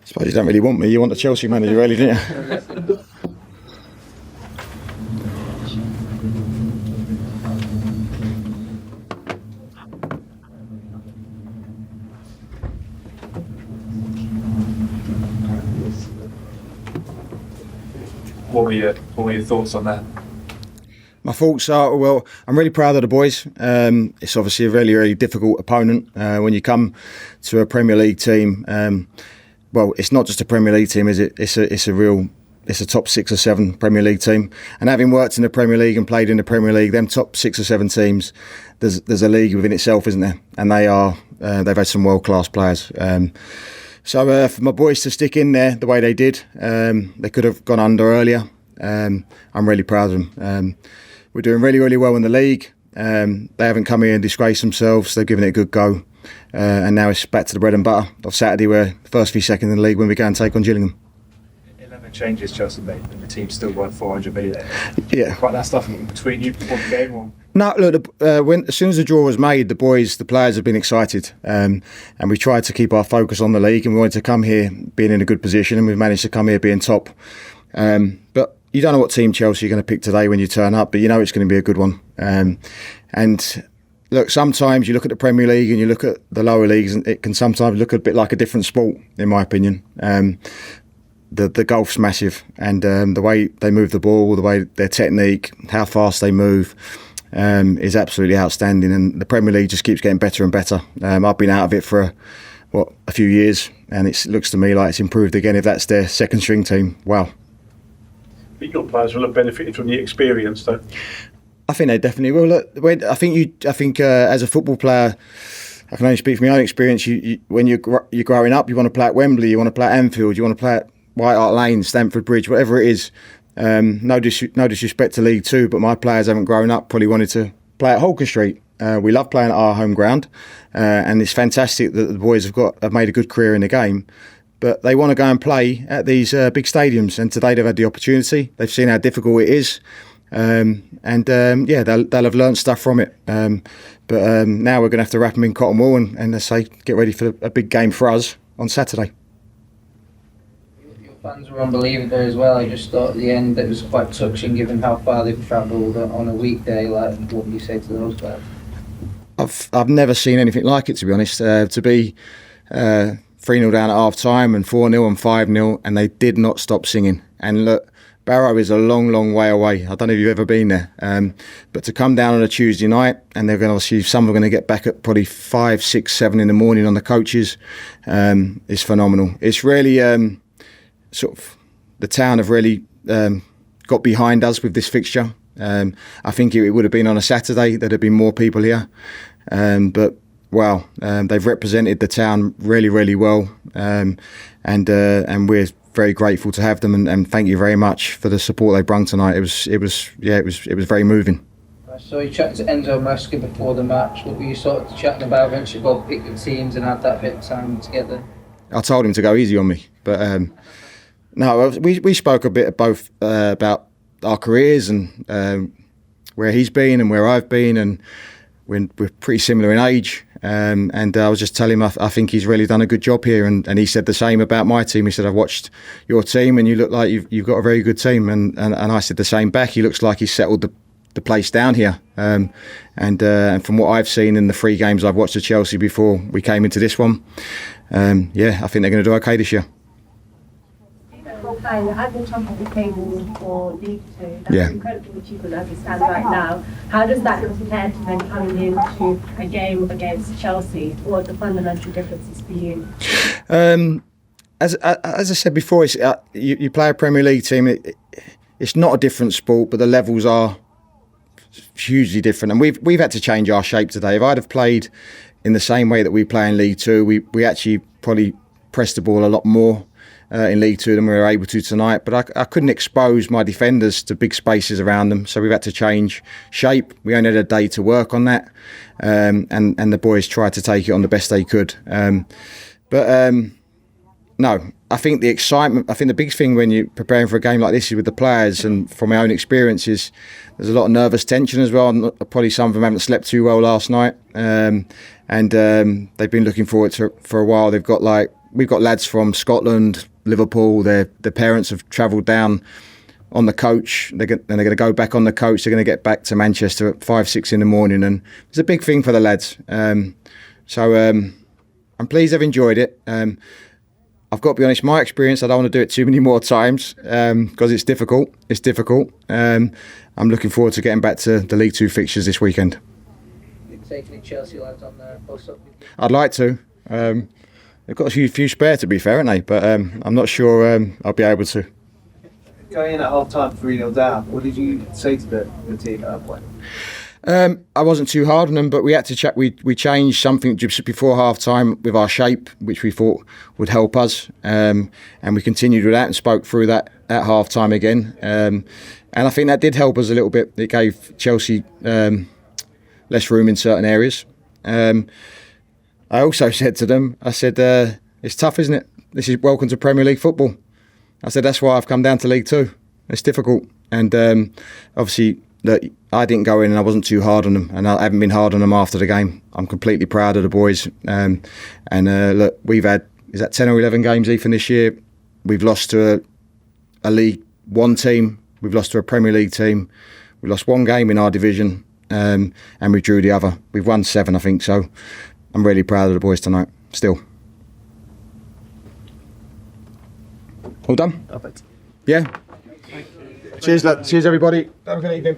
I suppose you don't really want me. You want the Chelsea manager, really, don't you? What were your thoughts on that? My thoughts are, well, I'm really proud of the boys. It's obviously a really, really difficult opponent when you come to a Premier League team. Well, it's not just a Premier League team, is it? It's a top 6 or 7 Premier League team. And having worked in the Premier League and played in the Premier League, them top 6 or 7 teams, there's a league within itself, isn't there? And they've had some world-class players. So for my boys to stick in there the way they did, they could have gone under earlier. I'm really proud of them. We're doing really, really well in the league. They haven't come here and disgraced themselves. They've given it a good go. And now it's back to the bread and butter of Saturday, where the first few seconds in the league when we go and take on Gillingham. 11 changes Chelsea made, and the team still won 400 million. Yeah. Quite that stuff between you before the game? Or? No, look, as soon as the draw was made, the players have been excited. And we tried to keep our focus on the league, and we wanted to come here being in a good position, and we've managed to come here being top. But you don't know what team Chelsea are going to pick today when you turn up, but you know it's going to be a good one. And look, sometimes you look at the Premier League and you look at the lower leagues, and it can sometimes look a bit like a different sport, in my opinion. The golf's massive, and the way they move the ball, the way their technique, how fast they move, is absolutely outstanding. And the Premier League just keeps getting better and better. I've been out of it for a few years, and it looks to me like it's improved again. If that's their second string team, wow. But your players will have benefited from the experience, though. I think they definitely will. Look, I think as a football player, I can only speak from my own experience. When you're growing up, you want to play at Wembley, you want to play at Anfield, you want to play at White Hart Lane, Stamford Bridge, whatever it is. No disrespect to League Two, but my players haven't grown up, probably wanted to play at Holker Street. We love playing at our home ground, and it's fantastic that the boys have made a good career in the game. But they want to go and play at these big stadiums, and today they've had the opportunity. They've seen how difficult it is, they'll have learnt stuff from it. But now we're going to have to wrap them in cotton wool and let's say get ready for a big game for us on Saturday. Your fans were unbelievable as well. I just thought at the end it was quite touching, given how far they've travelled on a weekday. Like, what do you say to those guys? I've never seen anything like it, to be honest. To be 3-0 down at half time and 4-0 and 5-0, and they did not stop singing. And look, Barrow is a long, long way away. I don't know if you've ever been there. But to come down on a Tuesday night, and they're going to obviously, some are going to get back at probably 5, 6, 7 in the morning on the coaches, is phenomenal. It's really sort of, the town have really got behind us with this fixture. I think it would have been on a Saturday, there'd have been more people here. But wow, they've represented the town really, really well, and we're very grateful to have them, and thank you very much for the support they brought tonight. It was very moving. So you chatted to Enzo Maresca before the match. What were you sort of chatting about? Eventually, both picked the teams and had that bit of time together. I told him to go easy on me, but no, we spoke a bit both about our careers and where he's been and where I've been, and we're pretty similar in age. And I was just telling him I think he's really done a good job here, and he said the same about my team. He said, I've watched your team and you look like you've got a very good team, and I said the same back. He looks like he's settled the place down here, and from what I've seen in the 3 games I've watched of Chelsea before we came into this one, I think they're going to do okay this year. At the top of the table for League Two, that's incredible achievement as it stands right now. How does that compare to then coming into a game against Chelsea? What are the fundamental differences for you? As I said before, it's, you play a Premier League team. It's not a different sport, but the levels are hugely different, and we've had to change our shape today. If I'd have played in the same way that we play in League Two, we actually probably pressed the ball a lot more in League Two than we were able to tonight, but I couldn't expose my defenders to big spaces around them, so we've had to change shape. We only had a day to work on that, and the boys tried to take it on the best they could. No, I think the excitement, I think the big thing when you're preparing for a game like this is with the players, and from my own experiences, there's a lot of nervous tension as well. Probably some of them haven't slept too well last night, and they've been looking forward to for a while. They've got like we've got lads from Scotland, Liverpool. Their parents have travelled down on the coach. They're going to go back on the coach. They're going to get back to Manchester at 5-6 in the morning, and it's a big thing for the lads. So I'm pleased they've enjoyed it. I've got to be honest, my experience, I don't want to do it too many more times because it's difficult. It's difficult. I'm looking forward to getting back to the League Two fixtures this weekend. You're taking the Chelsea lads on the bus up? I'd like to. They've got a few spare, to be fair, haven't they? But I'm not sure I'll be able to. Going in at half time 3-0 down, what did you say to the team at that point? I wasn't too hard on them, but we had to check. We changed something just before half time with our shape, which we thought would help us, and we continued with that and spoke through that at half time again. And I think that did help us a little bit. It gave Chelsea less room in certain areas. I also said to them, I said, it's tough, isn't it? This is welcome to Premier League football. I said, that's why I've come down to League Two. It's difficult. And obviously, I didn't go in and I wasn't too hard on them. And I haven't been hard on them after the game. I'm completely proud of the boys. And look, we've had, is that 10 or 11 games, Ethan, this year? We've lost to a League One team. We've lost to a Premier League team. We lost one game in our division. And we drew the other. We've won 7, I think. So I'm really proud of the boys tonight, still. All done? Perfect. Yeah. Cheers, everybody. Have a good evening.